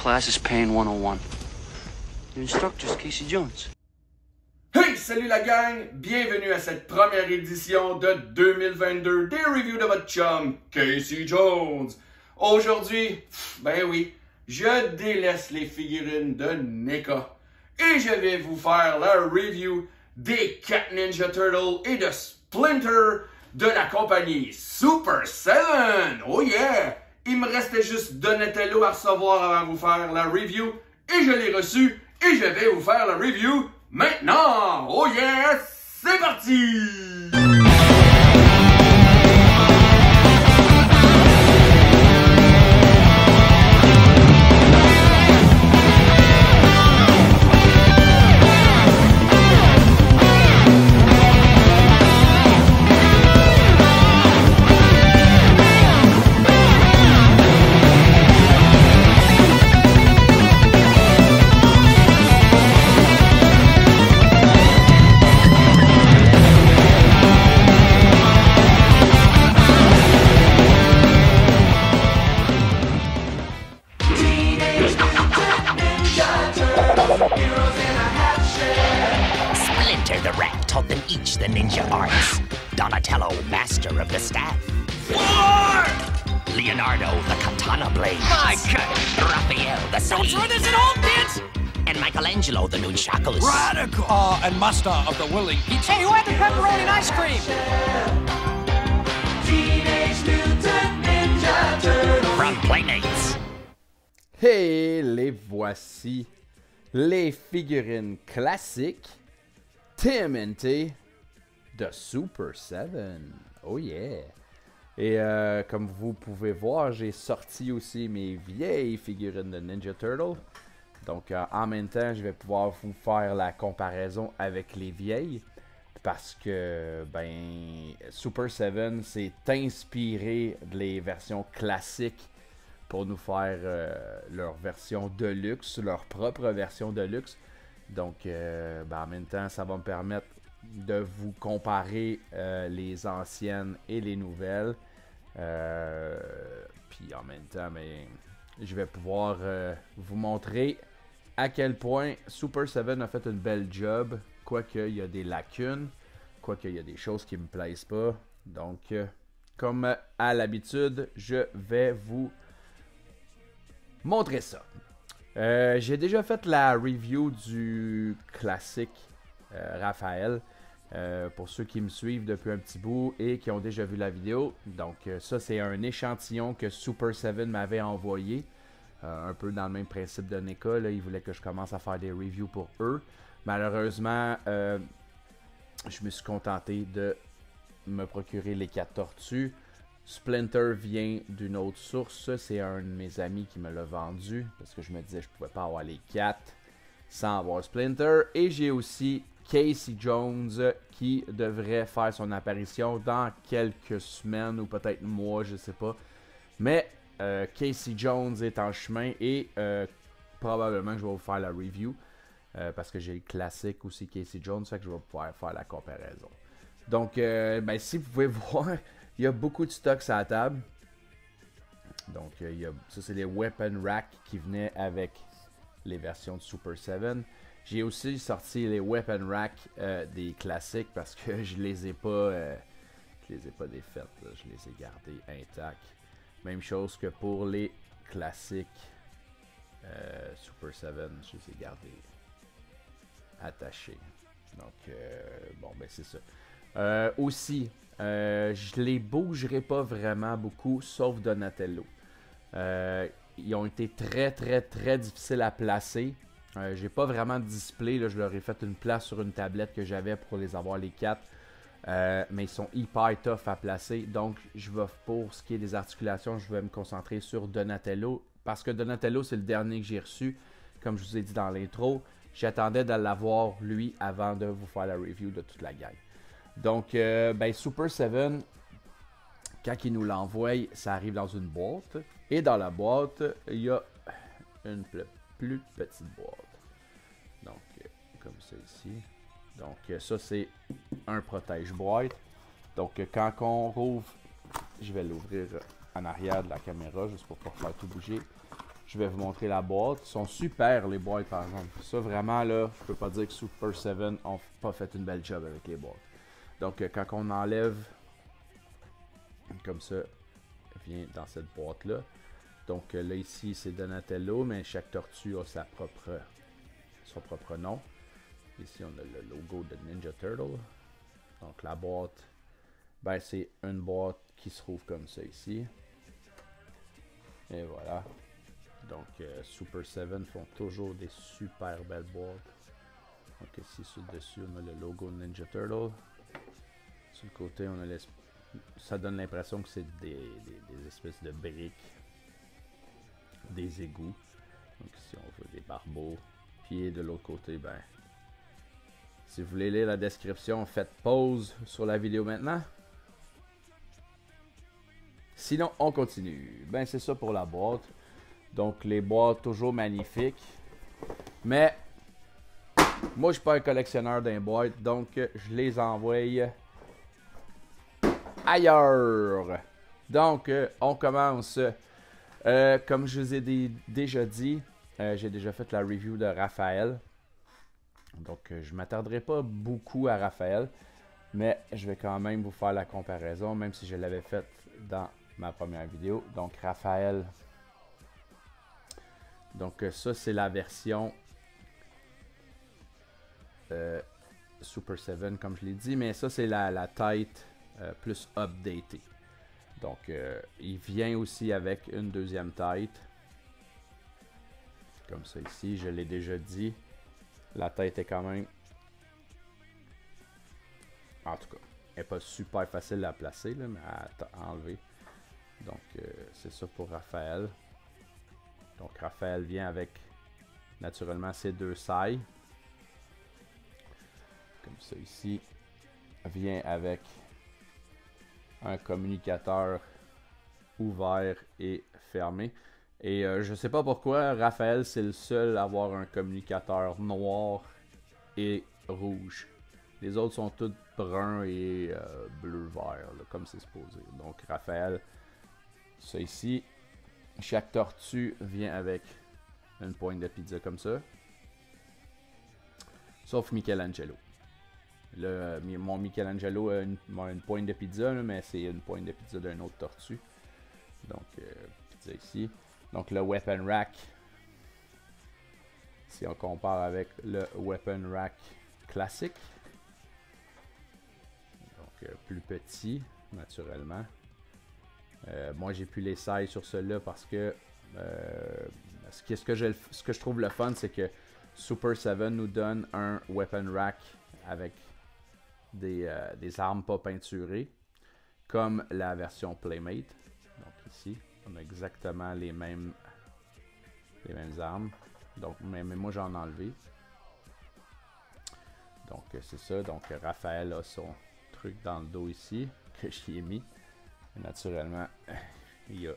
class is Pain 101. Your instructor's Casey Jones. Hey, salut la gang! Bienvenue à cette première édition de 2022 des reviews de votre chum, Casey Jones. Aujourd'hui, ben oui, je délaisse les figurines de NECA et je vais vous faire la review des 4 Ninja Turtles et de Splinter de la compagnie Super 7. Oh yeah! Il me restait juste Donatello à recevoir avant de vous faire la review et je l'ai reçu et je vais vous faire la review maintenant! Oh yeah! C'est parti! Splinter the Rat taught them each the ninja arts. Donatello, master of the staff. War! Leonardo, the katana blade. My God! Raphael, the sleeve. Don't throw this at home, kids! And Michelangelo, the nunchakus. Radical! And master of the willing pizza. Hey, who had the pepperoni and ice cream? Teenage Mutant Ninja Turtles. From Playmates. Et les voici, les figurines classiques TMNT de Super 7. Oh yeah! Et comme vous pouvez voir, j'ai sorti aussi mes vieilles figurines de Ninja Turtle. Donc en même temps, je vais pouvoir vous faire la comparaison avec les vieilles. Parce que ben Super 7 s'est inspiré des versions classiques pour nous faire leur version Deluxe, leur propre version Deluxe. Donc, ben, en même temps, ça va me permettre de vous comparer les anciennes et les nouvelles. Puis en même temps, ben, je vais pouvoir vous montrer à quel point Super 7 a fait une belle job. Quoique, il y a des lacunes. Quoique, il y a des choses qui ne me plaisent pas. Donc, comme à l'habitude, je vais vous montrer ça. J'ai déjà fait la review du classique Raphaël. Pour ceux qui me suivent depuis un petit bout et qui ont déjà vu la vidéo. Donc ça c'est un échantillon que Super 7 m'avait envoyé. Un peu dans le même principe de NECA. Là, ils voulaient que je commence à faire des reviews pour eux. Malheureusement, je me suis contenté de me procurer les 4 tortues. Splinter vient d'une autre source, c'est un de mes amis qui me l'a vendu parce que je me disais que je pouvais pas avoir les 4 sans avoir Splinter. Et j'ai aussi Casey Jones qui devrait faire son apparition dans quelques semaines ou peut-être mois, je sais pas. Mais Casey Jones est en chemin et probablement que je vais vous faire la review parce que j'ai le classique aussi Casey Jones, fait que je vais pouvoir faire la comparaison. Donc, ben, si vous pouvez voir, il y a beaucoup de stocks à la table. Donc, ça, c'est les Weapon Rack qui venaient avec les versions de Super 7. J'ai aussi sorti les Weapon Rack des classiques parce que je les ai pas défaites. Là. Je les ai gardés intacts. Même chose que pour les classiques Super 7. Je les ai gardés attachés. Donc, bon, ben c'est ça. Aussi, je les bougerai pas vraiment beaucoup, sauf Donatello. Ils ont été très difficiles à placer. J'ai pas vraiment de display, là, je leur ai fait une place sur une tablette que j'avais pour les avoir les 4. Mais ils sont hyper tough à placer. Donc, pour ce qui est des articulations, je vais me concentrer sur Donatello. Parce que Donatello, c'est le dernier que j'ai reçu. Comme je vous ai dit dans l'intro, j'attendais de l'avoir, lui, avant de vous faire la review de toute la gang. Donc, ben, Super 7, quand il nous l'envoie, ça arrive dans une boîte. Et dans la boîte, il y a une plus petite boîte. Donc, comme ça ici. Donc, ça, c'est un protège-boîte. Donc, quand on rouvre, je vais l'ouvrir en arrière de la caméra, juste pour pas faire tout bouger. Je vais vous montrer la boîte. Ils sont super les boîtes par exemple. Ça vraiment là, je peux pas dire que Super 7 ont pas fait une belle job avec les boîtes. Donc quand on enlève comme ça, il vient dans cette boîte là. Donc là ici c'est Donatello, mais chaque tortue a son propre nom. Ici on a le logo de Ninja Turtle. Donc la boîte, ben c'est une boîte qui se trouve comme ça ici. Et voilà. Donc Super 7 font toujours des super belles boîtes. Donc ici sur le dessus on a le logo Ninja Turtle. Sur le côté on a ça donne l'impression que c'est des espèces de briques. Des égouts. Donc ici on voit des barbeaux. Puis de l'autre côté, ben, si vous voulez lire la description, faites pause sur la vidéo maintenant. Sinon, on continue. Ben, c'est ça pour la boîte. Donc, les boîtes toujours magnifiques. Mais, moi, je suis pas un collectionneur d'un boîte, donc je les envoie ailleurs. Donc, on commence. Comme je vous ai déjà dit, j'ai déjà fait la review de Raphaël. Donc, je ne m'attarderai pas beaucoup à Raphaël. Mais je vais quand même vous faire la comparaison, même si je l'avais faite dans ma première vidéo. Donc, Raphaël. Donc, ça, c'est la version Super 7, comme je l'ai dit. Mais ça, c'est la tête plus updatée. Donc, il vient aussi avec une deuxième tête. Comme ça ici, je l'ai déjà dit. La tête est quand même... En tout cas, elle n'est pas super facile à placer, là, mais à enlever. Donc, c'est ça pour Raphaël. Donc, Raphaël vient avec, naturellement, ses deux sailles. Comme ça ici. Vient avec un communicateur ouvert et fermé. Et je sais pas pourquoi Raphaël c'est le seul à avoir un communicateur noir et rouge. Les autres sont tous bruns et bleu-vert, comme c'est supposé. Donc Raphaël, ça ici, chaque tortue vient avec une pointe de pizza comme ça. Sauf Michelangelo. Mon Michelangelo a une pointe de pizza, là, mais c'est une pointe de pizza d'un autre tortue. Donc, pizza ici. Donc, le Weapon Rack, si on compare avec le Weapon Rack classique. Donc, plus petit, naturellement. Moi, j'ai plus les sailles sur ceux-là parce que ce que je trouve le fun, c'est que Super 7 nous donne un Weapon Rack avec des armes pas peinturées, comme la version Playmate. Donc ici, on a exactement les mêmes armes. Donc, mais moi j'en ai enlevé. Donc c'est ça. Donc Raphaël a son truc dans le dos ici, que j'y ai mis. Et naturellement, il y a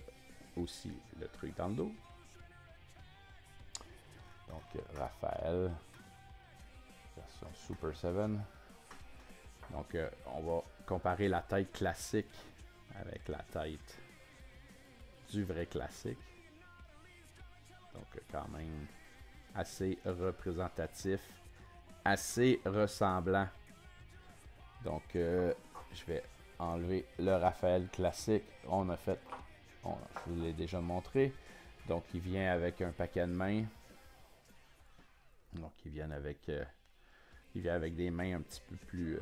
aussi le truc dans le dos. Donc Raphaël, version Super 7. Donc on va comparer la tête classique avec la tête du vrai classique. Donc quand même assez représentatif, assez ressemblant. Donc je vais enlever le Raphaël classique. Je vous l'ai déjà montré. Donc il vient avec un paquet de mains. Donc il vient avec des mains un petit peu plus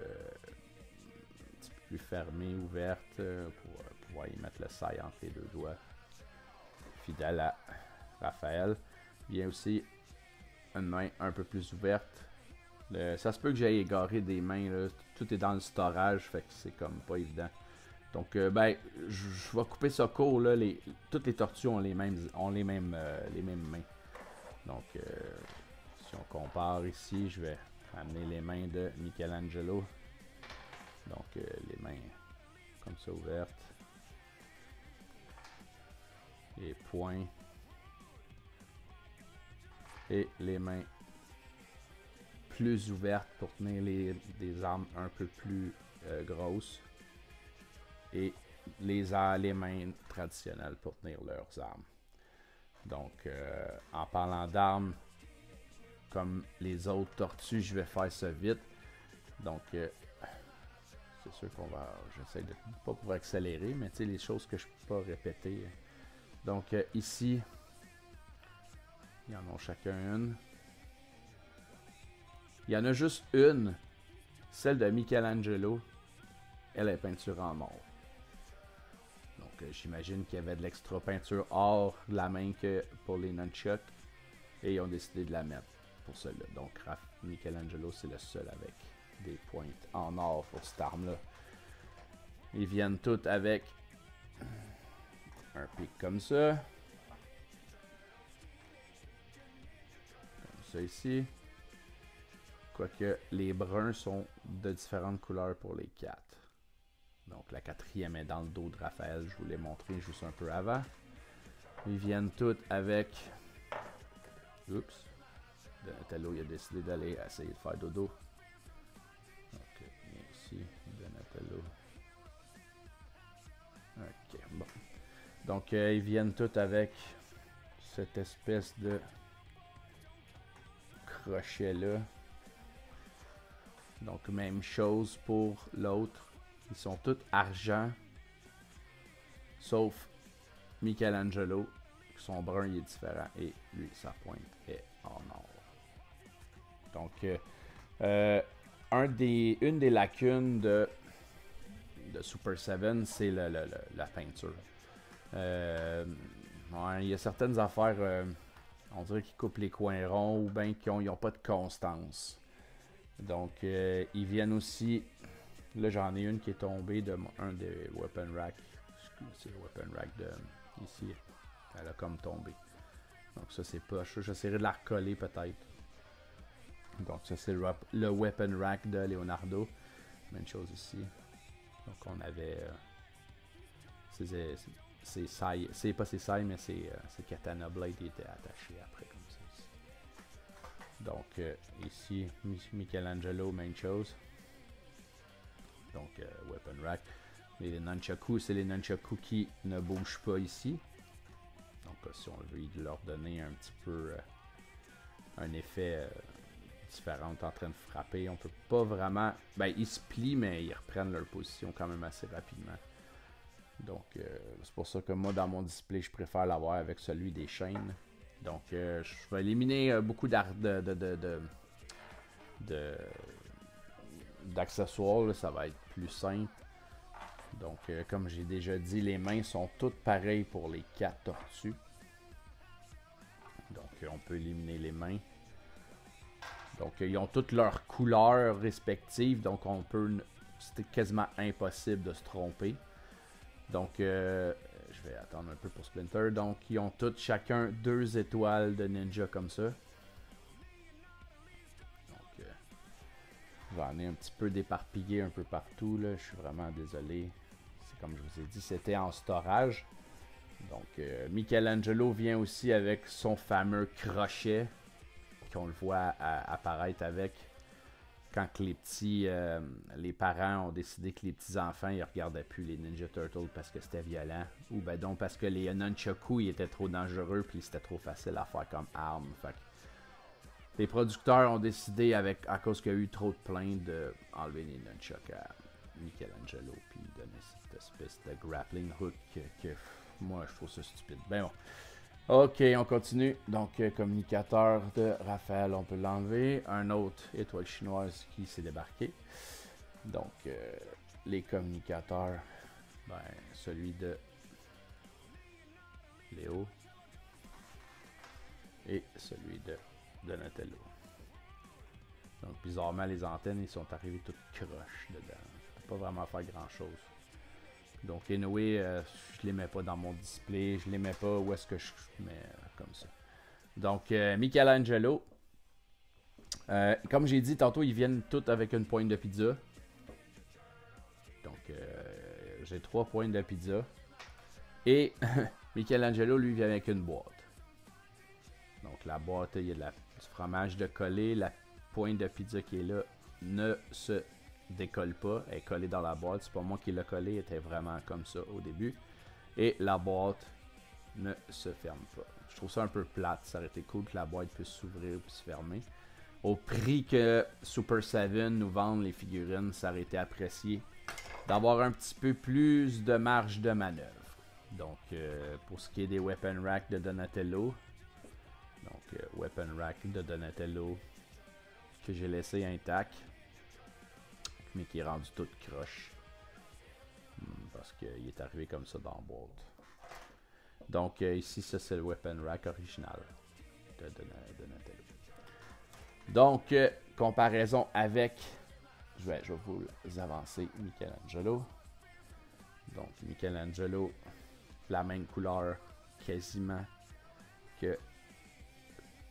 fermées, ouvertes, pour pouvoir y mettre le saille entre les deux doigts. Fidèle à Raphaël. Il vient aussi une main un peu plus ouverte. Ça se peut que j'aille égarer des mains, là. Tout est dans le storage, fait que c'est comme pas évident. Donc ben, je vais couper ça court, là. Toutes les tortues ont les mêmes mains. Donc si on compare ici, je vais amener les mains de Michelangelo. Donc les mains comme ça ouvertes. Les poings. Et les mains plus ouvertes pour tenir des armes un peu plus grosses. Et les mains traditionnelles pour tenir leurs armes. Donc, en parlant d'armes, comme les autres tortues, je vais faire ça vite. Donc, c'est sûr qu'on va... J'essaie de pas pour accélérer, mais tu sais, les choses que je peux pas répéter. Donc, ici, ils en ont chacun une. Il y en a juste une, celle de Michelangelo. Elle est peinture en or. Donc, j'imagine qu'il y avait de l'extra peinture or de la main que pour les nunchucks. Et ils ont décidé de la mettre pour celle-là. Donc, Michelangelo, c'est le seul avec des pointes en or pour cette arme-là. Ils viennent toutes avec un pic comme ça. Comme ça ici. Quoique les bruns sont de différentes couleurs pour les 4. Donc la 4e est dans le dos de Raphaël, je vous l'ai montré juste un peu avant. Ils viennent toutes avec... Oups. Donatello il a décidé d'aller essayer de faire dodo. Ok, bien ici, Donatello. Ok, bon. Donc ils viennent toutes avec cette espèce de crochet là. Donc même chose pour l'autre. Ils sont tous argent. Sauf Michelangelo. Son brun il est différent. Et lui, sa pointe est en or. Donc une des lacunes de Super 7, c'est la peinture. Ouais, il y a certaines affaires, on dirait qu'ils coupent les coins ronds ou bien qu'ils n'ont pas de constance. Donc, ils viennent aussi... Là, j'en ai une qui est tombée de un des weapon racks. C'est le weapon rack de... Ici, elle a comme tombé. Donc ça, c'est poche. J'essaierai de la recoller peut-être. Donc ça, c'est le weapon rack de Leonardo. Même chose ici. Donc on avait... c'est pas ses sailles, mais c'est Katana Blade qui était attaché après comme ça. Ici. Donc ici, Michelangelo, même chose. Donc weapon rack. Mais les nunchaku, c'est les nunchaku qui ne bougent pas ici. Donc si on veut leur donner un petit peu un effet différent en train de frapper, on peut pas vraiment... Ben ils se plient, mais ils reprennent leur position quand même assez rapidement. Donc c'est pour ça que moi dans mon display, je préfère l'avoir avec celui des chaînes. Donc je vais éliminer beaucoup d'accessoires, ça va être plus simple. Donc comme j'ai déjà dit, les mains sont toutes pareilles pour les 4 tortues. Donc on peut éliminer les mains. Donc ils ont toutes leurs couleurs respectives, donc on peut... C'est quasiment impossible de se tromper. Donc je vais attendre un peu pour Splinter. Donc ils ont toutes chacun 2 étoiles de ninja comme ça. Donc j'en ai un petit peu déparpillé un peu partout là. Je suis vraiment désolé. C'est comme je vous ai dit, c'était en storage. Donc Michelangelo vient aussi avec son fameux crochet qu'on le voit apparaître avec quand que les parents ont décidé que les petits enfants ils regardaient plus les Ninja Turtles parce que c'était violent, ou ben donc parce que les nunchaku ils étaient trop dangereux puis c'était trop facile à faire comme arme. Fait que les producteurs ont décidé à cause qu'il y a eu trop de plaintes de enlever les nunchucks à Michelangelo puis donner cette espèce de grappling hook que moi je trouve ça stupide. Ben bon. Ok, on continue. Donc, communicateur de Raphaël, on peut l'enlever. Un autre étoile chinoise qui s'est débarqué. Donc, les communicateurs, ben, celui de Léo et celui de Donatello. Donc, bizarrement, les antennes, ils sont arrivés toutes croches dedans. Je peux pas vraiment faire grand-chose. Donc, anyway, je les mets pas dans mon display. Je les mets pas où est-ce que je mets comme ça. Donc, Michelangelo. Comme j'ai dit tantôt, ils viennent tous avec une pointe de pizza. Donc, j'ai 3 pointes de pizza. Et Michelangelo, lui, vient avec une boîte. Donc, la boîte, il y a du fromage de collé. La pointe de pizza qui est là ne se décolle pas, elle est collée dans la boîte. C'est pas moi qui l'ai collée, elle était vraiment comme ça au début. Et la boîte ne se ferme pas. Je trouve ça un peu plate. Ça aurait été cool que la boîte puisse s'ouvrir puis se fermer. Au prix que Super 7 nous vendent les figurines, ça aurait été apprécié d'avoir un petit peu plus de marge de manœuvre. Donc, pour ce qui est des Weapon Rack de Donatello, donc Weapon Rack de Donatello que j'ai laissé intact, mais qui est rendu tout croche. Parce qu'il est arrivé comme ça dans la boîte. Donc ici, ça c'est le Weapon Rack original de Donatello. Donc, comparaison avec, je vais vous avancer Michelangelo. Donc Michelangelo, la même couleur quasiment que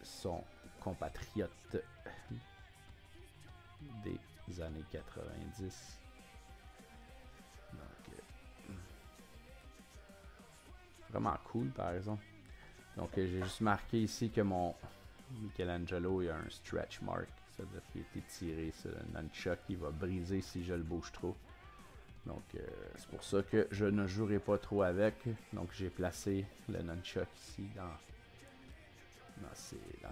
son compatriote des années 90. Donc, vraiment cool par exemple. Donc j'ai juste marqué ici que mon Michelangelo il y a un stretch mark, c'est-à-dire qu'il a été tiré, c'est un nunchuck qui va briser si je le bouge trop. Donc c'est pour ça que je ne jouerai pas trop avec. Donc j'ai placé le nunchuck ici dans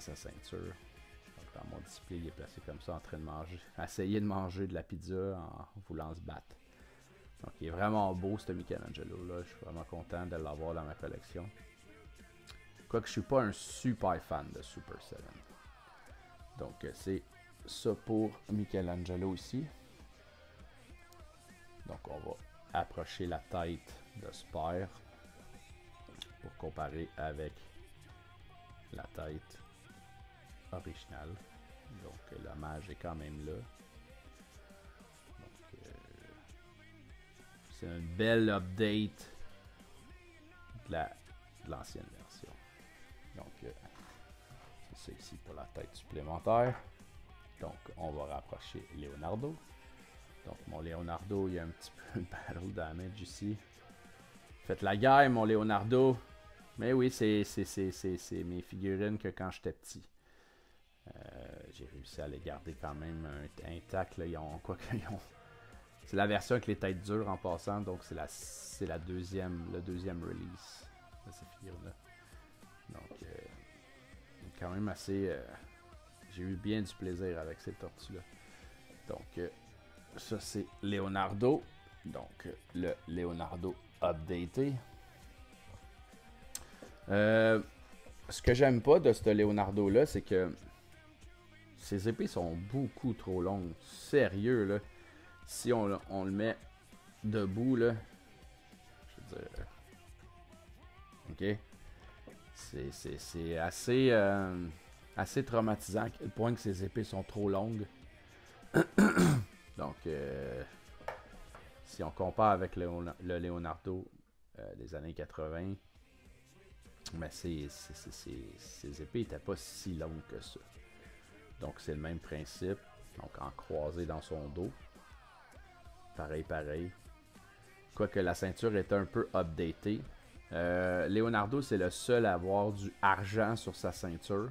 sa ceinture. Donc dans mon display il est placé comme ça en train de manger, essayer de manger de la pizza en voulant se battre. Donc il est vraiment beau ce Michelangelo là, je suis vraiment content de l'avoir dans ma collection. Quoique je suis pas un super fan de Super 7. Donc c'est ça pour Michelangelo ici. Donc on va approcher la tête de Spire pour comparer avec la tête originale. Donc l'hommage est quand même là. Donc c'est une belle update de l'ancienne version. Donc c'est ça ici pour la tête supplémentaire. Donc on va rapprocher Leonardo. Donc mon Leonardo, il y a un petit peu de battle damage ici. Faites la guerre mon Leonardo. Mais oui, c'est mes figurines que quand j'étais petit. J'ai réussi à les garder quand même intacts. C'est la version avec les têtes dures en passant. Donc c'est le deuxième release de ces figurines-là. Donc quand même assez... j'ai eu bien du plaisir avec ces tortues-là. Donc... ça c'est Leonardo, donc le Leonardo updaté. Ce que j'aime pas de ce Leonardo là, c'est que ses épées sont beaucoup trop longues. Sérieux là, si on le met debout là, je veux dire, ok, c'est assez traumatisant à quel point que ses épées sont trop longues. Donc, si on compare avec le Leonardo des années 80, mais ses épées n'étaient pas si longues que ça. Donc, c'est le même principe. Donc, en croisé dans son dos. Pareil. Quoique la ceinture est un peu updatée. Leonardo, c'est le seul à avoir du argent sur sa ceinture.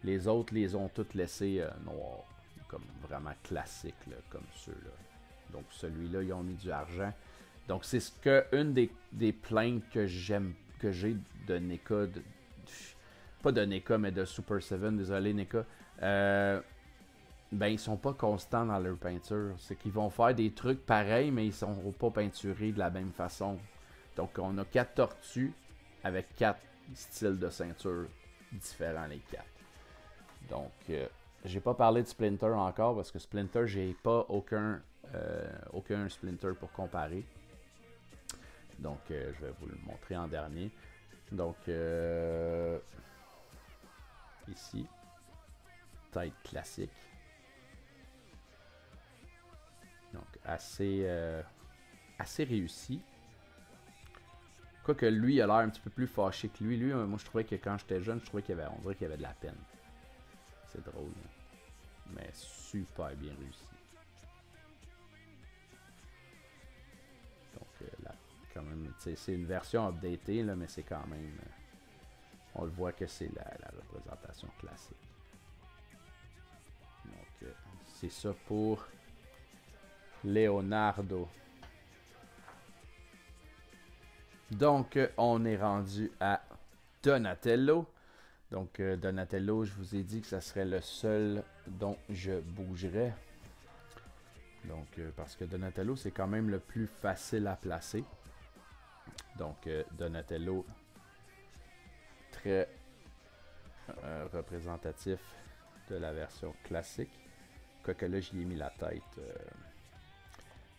Les autres les ont toutes laissées noires. Comme vraiment classique là, comme ceux-là. Donc celui-là, ils ont mis du argent. Donc c'est ce que une des plaintes que j'ai de NECA, pas de NECA mais de Super 7, désolé NECA. Ben ils sont pas constants dans leur peinture. C'est qu'ils vont faire des trucs pareils, mais ils sont pas peinturés de la même façon. Donc on a 4 tortues avec 4 styles de ceinture différents les 4. Donc j'ai pas parlé de Splinter encore parce que Splinter, j'ai pas aucun Splinter pour comparer. Donc je vais vous le montrer en dernier. Donc ici, tête classique. Donc assez réussi. Quoique lui il a l'air un petit peu plus fâché que lui. Moi je trouvais que quand j'étais jeune, je trouvais on dirait qu'il y avait de la peine. C'est drôle, mais super bien réussi. Donc là, quand même, c'est une version updatée, là, mais c'est quand même... on le voit que c'est la représentation classique. Donc c'est ça pour Leonardo. Donc, on est rendu à Donatello. Donc, Donatello, je vous ai dit que ça serait le seul dont je bougerais. Donc, parce que Donatello, c'est quand même le plus facile à placer. Donc, Donatello, très représentatif de la version classique. Quoique là, j'y ai mis la tête.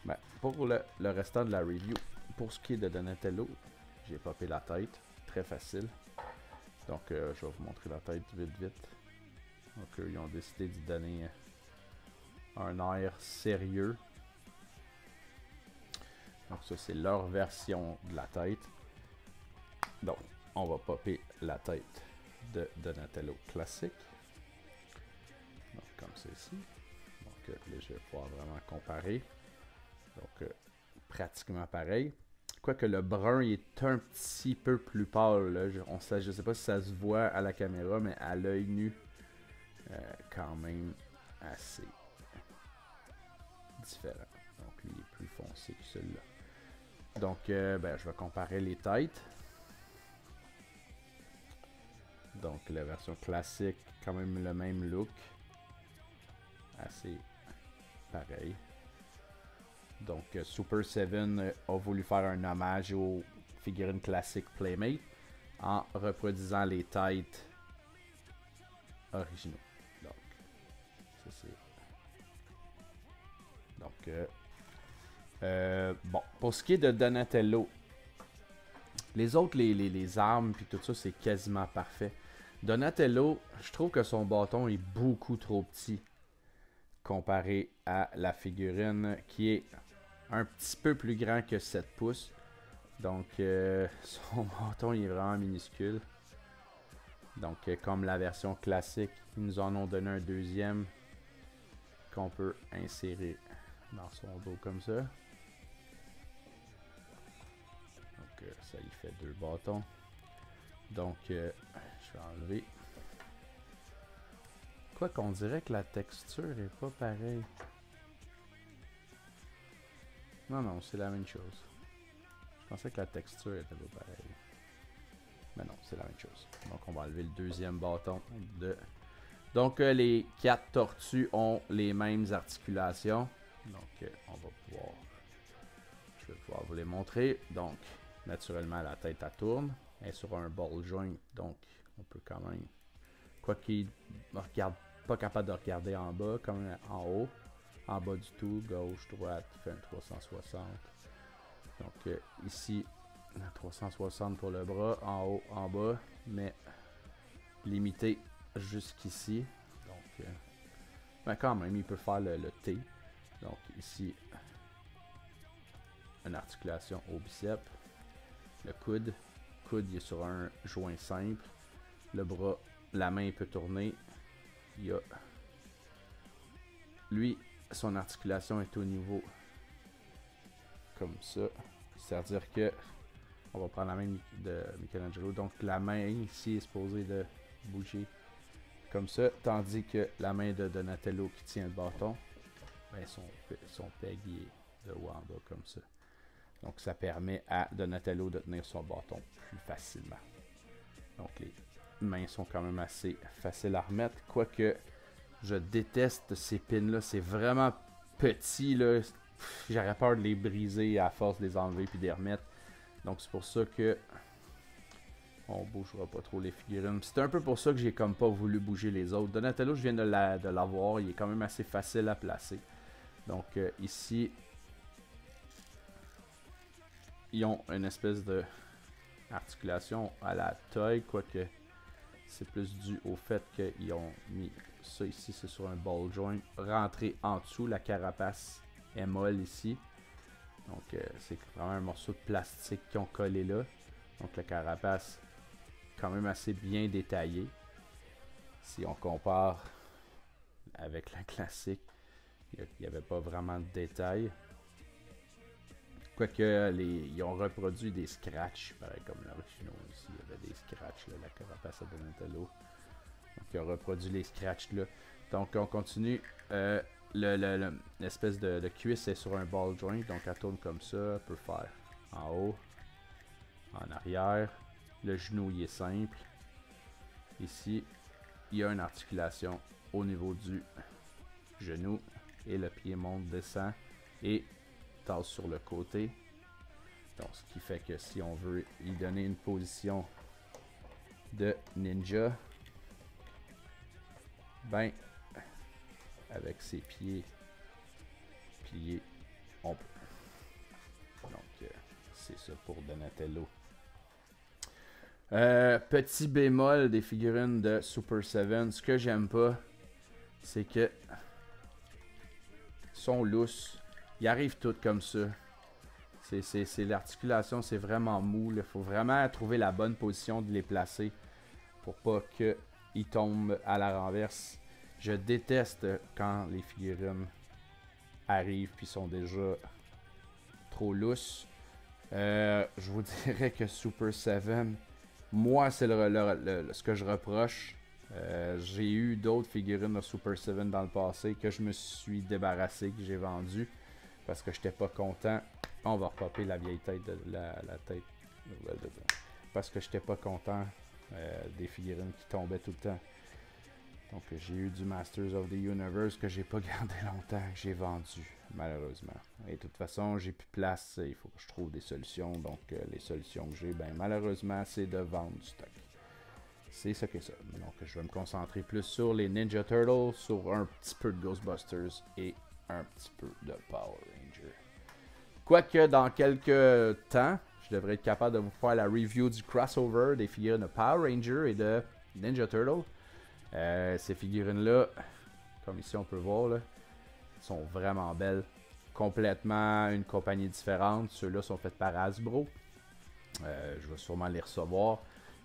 Ben, pour le restant de la review, pour ce qui est de Donatello, j'ai popé la tête. Très facile. Donc, je vais vous montrer la tête vite. Donc, ils ont décidé d'y donner un air sérieux. Donc, ça, c'est leur version de la tête. Donc, on va popper la tête de Donatello classique. Donc, comme ceci. Donc, là, je vais pouvoir vraiment comparer. Donc, pratiquement pareil. Quoique le brun il est un petit peu plus pâle. Là. Je ne sais pas si ça se voit à la caméra, mais à l'œil nu, quand même assez différent. Donc, lui il est plus foncé que celui-là. Donc, ben, je vais comparer les têtes. Donc, la version classique, quand même le même look. Assez pareil. Donc, Super 7 a voulu faire un hommage aux figurines classiques Playmate en reproduisant les têtes originaux. Donc, ça c'est... Donc, bon, pour ce qui est de Donatello, les autres, les armes puis tout ça, c'est quasiment parfait. Donatello, je trouve que son bâton est beaucoup trop petit comparé à la figurine qui est un petit peu plus grand que 7 pouces. Donc, son bâton il est vraiment minuscule. Donc, comme la version classique, ils nous en ont donné un deuxième qu'on peut insérer dans son dos comme ça. Donc, ça il fait 2 bâtons. Donc, je vais enlever. Quoi qu'on dirait que la texture est pas pareille. Non, c'est la même chose. Je pensais que la texture était pas pareille. Mais non, c'est la même chose. Donc, on va enlever le deuxième bâton de... Donc, les 4 tortues ont les mêmes articulations. Donc, on va pouvoir... Je vais pouvoir vous les montrer. Donc, naturellement, la tête, elle tourne. Elle est sur un ball joint. Donc, on peut quand même... Quoi qu'il regarde, pas capable de regarder en bas, comme en haut. En bas du tout, gauche, droite, fait un 360. Donc, ici, 360 pour le bras, en haut, en bas, mais limité jusqu'ici. Donc, ben quand même, il peut faire le T. Donc, ici, une articulation au bicep. Le coude. Le coude, il est sur un joint simple. Le bras, la main peut tourner. Il y a... Lui, son articulation est au niveau comme ça. C'est-à-dire que on va prendre la main de Michelangelo. Donc la main ici est supposée de bouger comme ça. Tandis que la main de Donatello qui tient le bâton, ben son peg est de haut en bas comme ça. Donc ça permet à Donatello de tenir son bâton plus facilement. Donc les mains sont quand même assez faciles à remettre. Quoique je déteste ces pins-là. C'est vraiment petit, là. J'aurais peur de les briser à force de les enlever puis de les remettre. Donc c'est pour ça que on bougera pas trop les figurines. C'est un peu pour ça que j'ai comme pas voulu bouger les autres. Donatello, je viens de l'avoir. Il est quand même assez facile à placer. Donc ici, ils ont une espèce de articulation à la taille, quoique c'est plus dû au fait qu'ils ont mis ça ici, c'est sur un ball joint, rentré en dessous, la carapace est molle ici. Donc c'est vraiment un morceau de plastique qu'ils ont collé là. Donc la carapace quand même assez bien détaillée. Si on compare avec la classique, il n'y avait pas vraiment de détails. Quoique ils ont reproduit des scratchs, pareil comme l'original ici, il y avait des scratchs là, la carapace à Donatello. Donc ils ont reproduit les scratchs là. Donc on continue. L'espèce de cuisse est sur un ball joint, donc elle tourne comme ça, elle peut faire en haut, en arrière. Le genou, il est simple. Ici, il y a une articulation au niveau du genou. Et le pied monte, descend et tasse sur le côté. Donc, ce qui fait que si on veut lui donner une position de ninja, ben, avec ses pieds pliés, on peut. Donc, c'est ça pour Donatello. Petit bémol des figurines de Super 7. Ce que j'aime pas, c'est que sont lousses. Ils arrivent toutes comme ça. C'est l'articulation, c'est vraiment mou. Il faut vraiment trouver la bonne position de les placer pour pas qu'ils tombent à la renverse. Je déteste quand les figurines arrivent puis sont déjà trop lousses. Je vous dirais que Super 7, moi, c'est ce que je reproche. J'ai eu d'autres figurines de Super 7 dans le passé que je me suis débarrassé, que j'ai vendu parce que j'étais pas content. On va repopper la vieille tête de la tête. Parce que j'étais pas content des figurines qui tombaient tout le temps. Donc j'ai eu du Masters of the Universe que j'ai pas gardé longtemps, que j'ai vendu, malheureusement. Et de toute façon, j'ai plus de place, il faut que je trouve des solutions. Donc les solutions que j'ai, ben malheureusement, c'est de vendre du stock. C'est ça que ça. Donc je vais me concentrer plus sur les Ninja Turtles, sur un petit peu de Ghostbusters et un petit peu de Power Ranger. Quoique dans quelques temps, je devrais être capable de vous faire la review du crossover des figurines de Power Ranger et de Ninja Turtle. Ces figurines-là, comme ici on peut voir, là, sont vraiment belles. Complètement une compagnie différente. Ceux-là sont faits par Hasbro. Je vais sûrement les recevoir.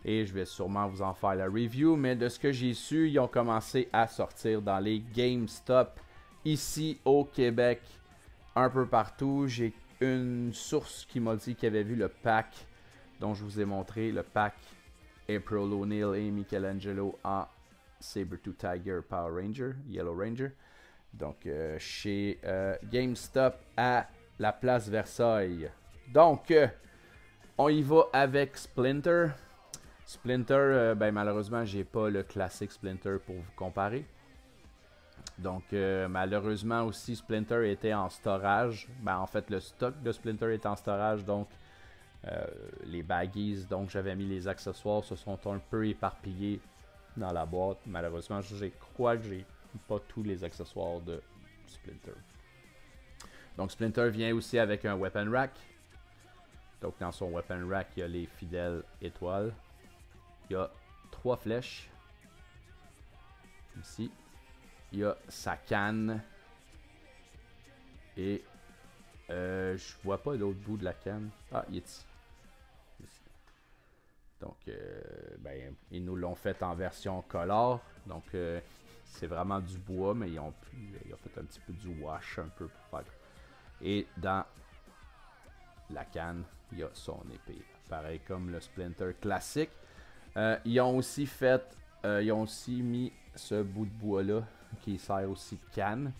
Et je vais sûrement vous en faire la review. Mais de ce que j'ai su, ils ont commencé à sortir dans les GameStop ici au Québec. Un peu partout. J'ai une source qui m'a dit qu'il avait vu le pack dont je vous ai montré. Le pack April O'Neil et Michelangelo en Sabertooth Tiger Power Ranger, Yellow Ranger. Donc chez GameStop à la place Versailles. Donc on y va avec Splinter. Splinter, ben malheureusement j'ai pas le classique Splinter pour vous comparer. Donc malheureusement aussi Splinter était en storage. Ben en fait le stock de Splinter est en storage. Donc les baggies, donc j'avais mis les accessoires, se sont un peu éparpillés dans la boîte. Malheureusement je crois que j'ai pas tous les accessoires de Splinter. Donc Splinter vient aussi avec un weapon rack. Donc dans son weapon rack il y a les fidèles étoiles. Il y a 3 flèches. Ici. Il y a sa canne. Et je vois pas l'autre bout de la canne. Ah, il est ici. Donc, ben, ils nous l'ont fait en version color. Donc, c'est vraiment du bois, mais ils ont fait un petit peu du wash un peu pour faire. Et dans la canne, il y a son épée. Pareil comme le Splinter classique. Ils ont aussi fait, ils ont aussi mis ce bout de bois là qui sert aussi de canne.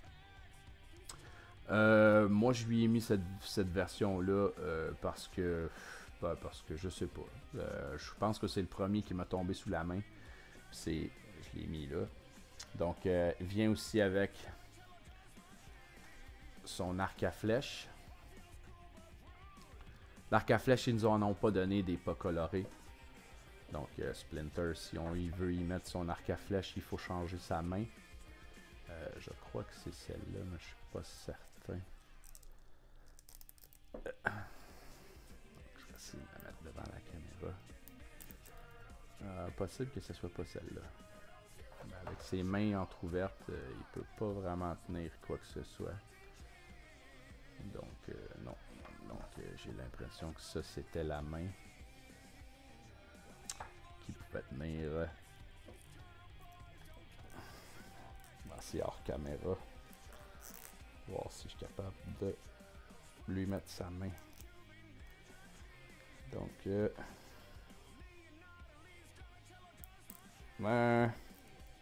Moi je lui ai mis cette version là parce que je sais pas. Je pense que c'est le premier qui m'a tombé sous la main. Je l'ai mis là. Donc il vient aussi avec son arc à flèche. L'arc à flèche, ils nous en ont pas donné des pas colorés. Donc Splinter, si il veut y mettre son arc à flèche, il faut changer sa main. Je crois que c'est celle-là, mais je suis pas certain. Je vais essayer de la mettre devant la caméra. Possible que ce soit pas celle-là. Avec ses mains entrouvertes, il peut pas vraiment tenir quoi que ce soit. Donc non. Donc j'ai l'impression que ça c'était la main qui pouvait tenir. C'est hors caméra. Voir si je suis capable de lui mettre sa main. Donc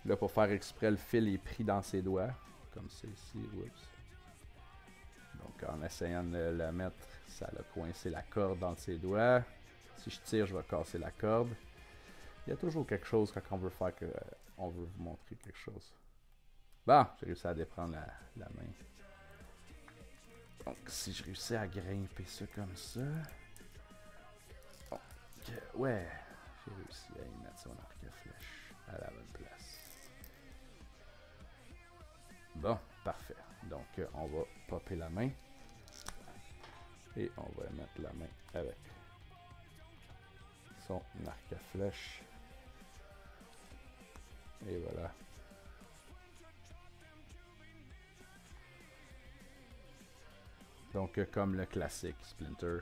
là pour faire exprès, le fil est pris dans ses doigts. Comme c'est ici. Oups. Donc en essayant de la mettre, ça a coincé la corde dans ses doigts. Si je tire, je vais casser la corde. Il y a toujours quelque chose quand on veut faire que on veut vous montrer quelque chose. Bon, j'ai réussi à déprendre la main. Donc, si je réussis à grimper ça comme ça... Donc, ouais, j'ai réussi à y mettre son arc à flèche à la bonne place. Bon, parfait. Donc, on va popper la main. Et on va mettre la main avec son arc à flèche. Et voilà. Donc, comme le classique Splinter,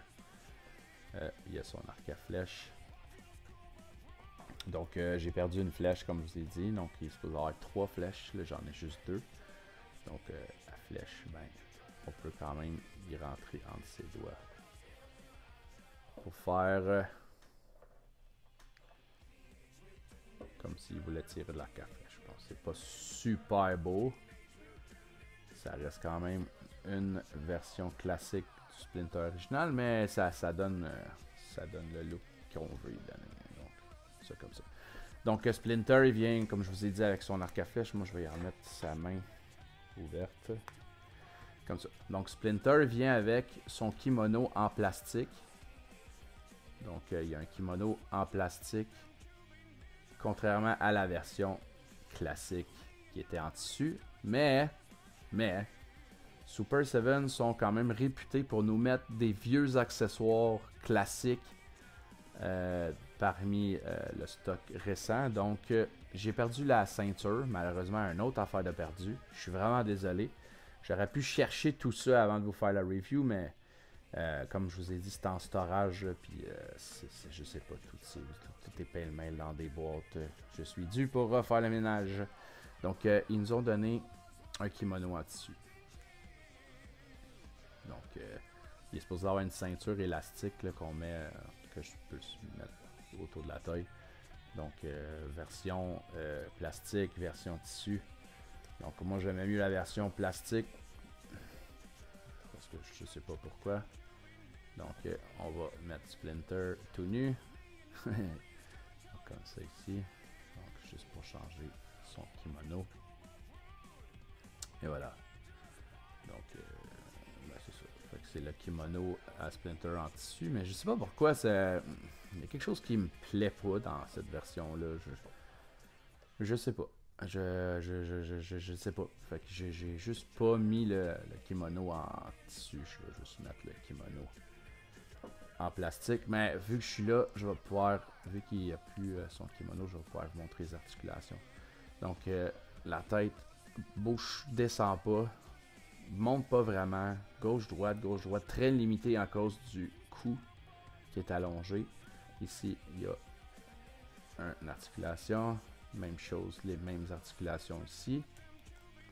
il y a son arc à flèche. Donc, j'ai perdu une flèche, comme je vous ai dit. Donc, il se peut avoir 3 flèches. Là, j'en ai juste 2. Donc, la flèche, ben, on peut quand même y rentrer entre ses doigts. Pour faire comme s'il voulait tirer de l'arc à flèche. Bon, c'est pas super beau. Ça reste quand même une version classique du Splinter original, mais ça donne le look qu'on veut y donner. Donc, ça comme ça. Donc, Splinter, il vient, comme je vous ai dit, avec son arc à flèche. Moi, je vais y remettre sa main ouverte. Comme ça. Donc, Splinter vient avec son kimono en plastique. Donc, il y a un kimono en plastique. Contrairement à la version classique qui était en tissu. Mais, Super 7 sont quand même réputés pour nous mettre des vieux accessoires classiques parmi le stock récent. Donc, j'ai perdu la ceinture. Malheureusement, une autre affaire de perdu. Je suis vraiment désolé. J'aurais pu chercher tout ça avant de vous faire la review, mais comme je vous ai dit, c'est en storage. Puis, je sais pas, tout est pêle-mêle dans des boîtes. Je suis dû pour refaire le ménage. Donc, ils nous ont donné un kimono en tissu. Donc, il est supposé avoir une ceinture élastique qu'on met, que je peux mettre autour de la taille. Donc, version plastique, version tissu. Donc, moi, j'aimais mieux la version plastique. Parce que je sais pas pourquoi. Donc, on va mettre Splinter tout nu. Comme ça ici. Donc, juste pour changer son kimono. Et voilà. Donc, ben c'est ça. Fait que c'est le kimono à Splinter en tissu. Mais je sais pas pourquoi. Il y a quelque chose qui me plaît pas dans cette version-là. Je sais pas. Je sais pas. Fait que j'ai juste pas mis le kimono en tissu. Je vais juste mettre le kimono en plastique. Mais vu que je suis là, je vais pouvoir, vu qu'il n'y a plus son kimono, je vais pouvoir vous montrer les articulations. Donc, la tête, bouche, descend pas, monte pas vraiment, gauche-droite, très limité en cause du cou qui est allongé. Ici, il y a une articulation. Même chose, les mêmes articulations ici,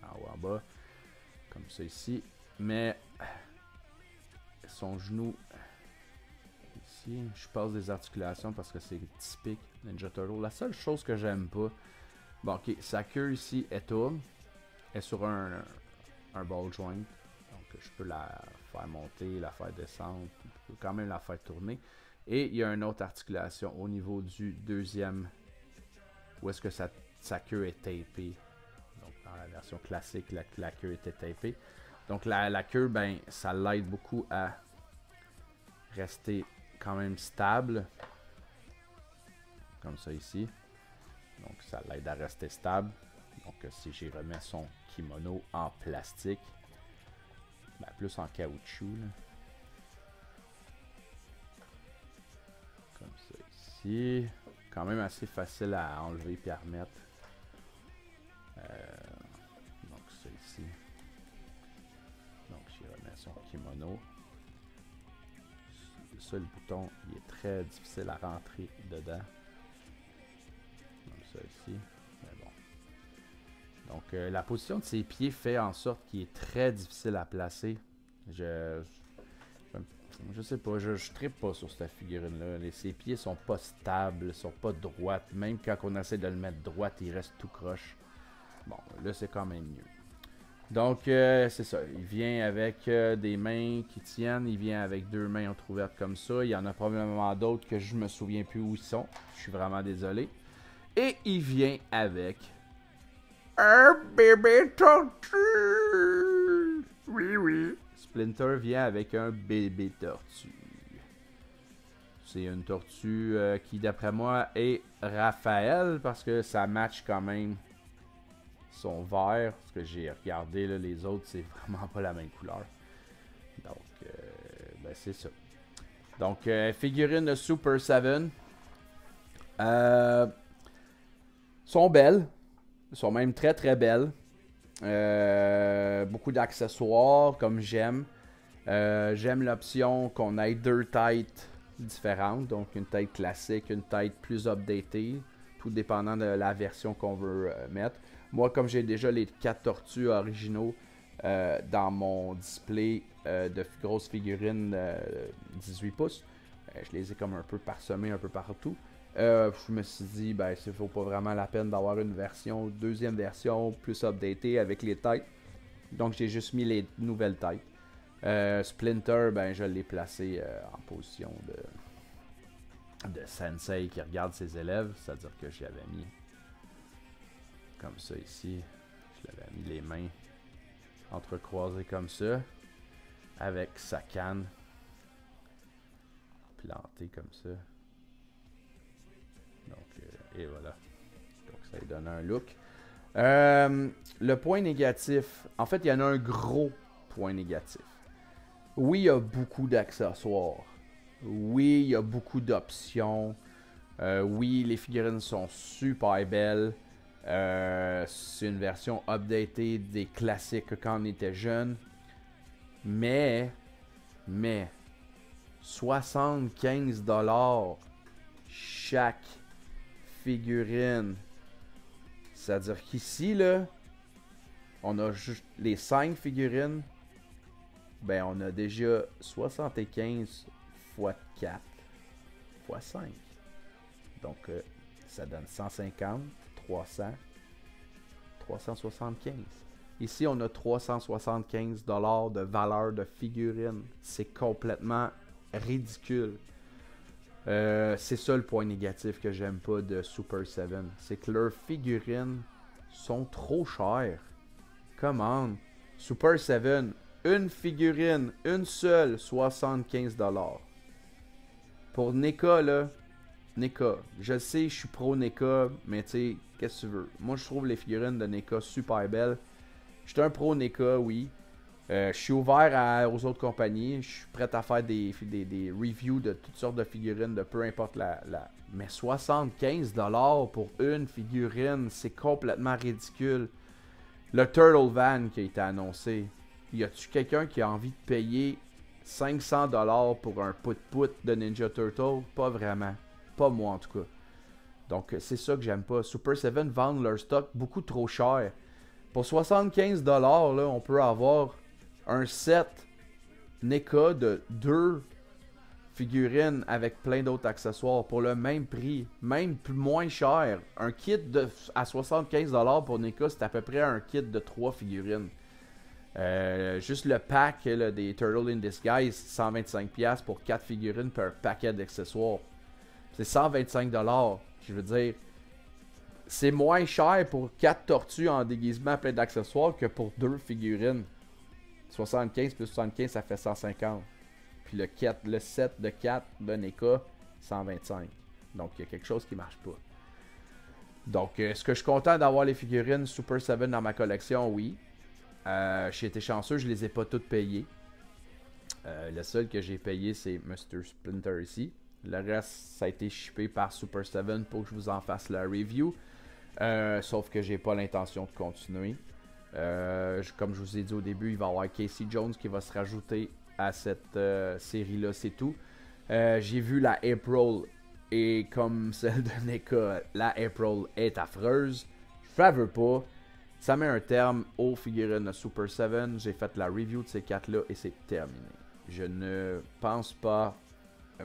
en haut, en bas, comme ça ici. Mais son genou ici, je passe des articulations parce que c'est typique Ninja Turtle. La seule chose que j'aime pas, bon ok, sa queue ici est tourne, est sur un ball joint, donc je peux la faire monter, la faire descendre, je peux quand même la faire tourner. Et il y a une autre articulation au niveau du deuxième, où est-ce que sa queue est tapée. Donc dans la version classique, la queue était tapée. Donc la queue, ben, ça l'aide beaucoup à rester quand même stable. Comme ça ici. Donc ça l'aide à rester stable. Donc si j'y remets son kimono en plastique, ben, plus en caoutchouc, là. Comme ça ici. Quand même assez facile à enlever et à remettre. Donc ça ici. Donc j'y remets son kimono. Ça, le bouton, il est très difficile à rentrer dedans. Comme ça ici. Mais bon. Donc la position de ses pieds fait en sorte qu'il est très difficile à placer. Je sais pas, je trippe pas sur cette figurine-là. Ses pieds sont pas stables, sont pas droites. Même quand on essaie de le mettre droite, il reste tout croche. Bon, là, c'est quand même mieux. Donc, c'est ça. Il vient avec des mains qui tiennent. Il vient avec 2 mains entrouvertes comme ça. Il y en a probablement d'autres que je me souviens plus où ils sont. Je suis vraiment désolé. Et il vient avec un bébé tortue. Oui, oui. Splinter vient avec un bébé tortue. C'est une tortue qui, d'après moi, est Raphaël parce que ça match quand même son vert. Parce que j'ai regardé, là, les autres, c'est vraiment pas la même couleur. Donc, ben c'est ça. Donc, figurines de Super 7. Sont belles. Sont même très très belles. Beaucoup d'accessoires, comme j'aime. J'aime l'option qu'on ait 2 têtes différentes, donc une tête classique, une tête plus updatée, tout dépendant de la version qu'on veut mettre. Moi, comme j'ai déjà les 4 tortues originaux dans mon display de grosses figurines 18 pouces, je les ai comme un peu parsemées un peu partout. Je me suis dit, ben, il ne vaut pas vraiment la peine d'avoir une version, deuxième version plus updatée avec les têtes. Donc, j'ai juste mis les nouvelles têtes. Splinter, ben, je l'ai placé en position de sensei qui regarde ses élèves. C'est-à-dire que j'y avais mis comme ça ici. Je l'avais mis les mains entrecroisées comme ça. Avec sa canne plantée comme ça. Donc, et voilà. Donc, ça lui donne un look. Le point négatif. En fait, il y en a un gros point négatif. Oui, il y a beaucoup d'accessoires. Oui, il y a beaucoup d'options. Oui, les figurines sont super belles. C'est une version updatée des classiques quand on était jeune. Mais 75$ chaque figurine. C'est-à-dire qu'ici, là, on a juste les 5 figurines. Ben, on a déjà 75 x 4 x 5. Donc, ça donne 150, 300, 375. Ici, on a 375$ de valeur de figurine. C'est complètement ridicule. C'est ça le point négatif que j'aime pas de Super 7. C'est que leurs figurines sont trop chères. Come on. Super 7, une figurine, une seule, 75$. Pour NECA, là, NECA. Je sais, je suis pro NECA, mais tu sais, qu'est-ce que tu veux? Moi, je trouve les figurines de NECA super belles. Je suis un pro NECA, oui. Je suis ouvert aux autres compagnies. Je suis prêt à faire des reviews de toutes sortes de figurines, de peu importe la... Mais 75$ pour une figurine, c'est complètement ridicule. Le Turtle Van qui a été annoncé. Y a-tu quelqu'un qui a envie de payer 500$ pour un put-put de Ninja Turtle? Pas vraiment. Pas moi en tout cas. Donc c'est ça que j'aime pas. Super 7 vendent leur stock beaucoup trop cher. Pour 75$, là, on peut avoir un set NECA de 2 figurines avec plein d'autres accessoires pour le même prix, même moins cher. Un kit à 75$ pour NECA, c'est à peu près un kit de 3 figurines. Juste le pack là, des Turtle in Disguise, 125$ pour 4 figurines per paquet d'accessoires. C'est 125$. Je veux dire, c'est moins cher pour 4 tortues en déguisement plein d'accessoires que pour 2 figurines. 75 plus 75, ça fait 150. Puis le set de 4 de NECA, 125. Donc, il y a quelque chose qui marche pas. Donc, est-ce que je suis content d'avoir les figurines Super 7 dans ma collection? Oui. J'ai été chanceux, je les ai pas toutes payées. Le seul que j'ai payé, c'est Mr. Splinter ici. Le reste, ça a été shippé par Super 7 pour que je vous en fasse la review. Sauf que j'ai pas l'intention de continuer. Comme je vous ai dit au début, il va y avoir Casey Jones qui va se rajouter à cette série-là, c'est tout. J'ai vu la April et comme celle de NECA, la April est affreuse. Ça veut pas. Ça met un terme aux figurines de Super 7. J'ai fait la review de ces 4-là et c'est terminé. Je ne pense pas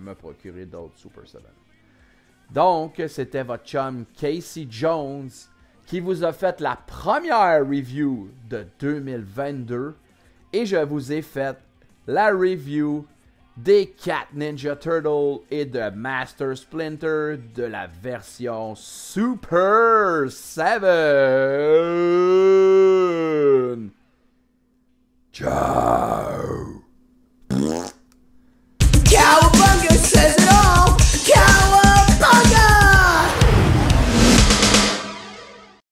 me procurer d'autres Super 7. Donc, c'était votre chum Casey Jones qui vous a fait la première review de 2022 et je vous ai fait la review des 4 Ninja Turtles et de Master Splinter de la version Super 7. Ciao!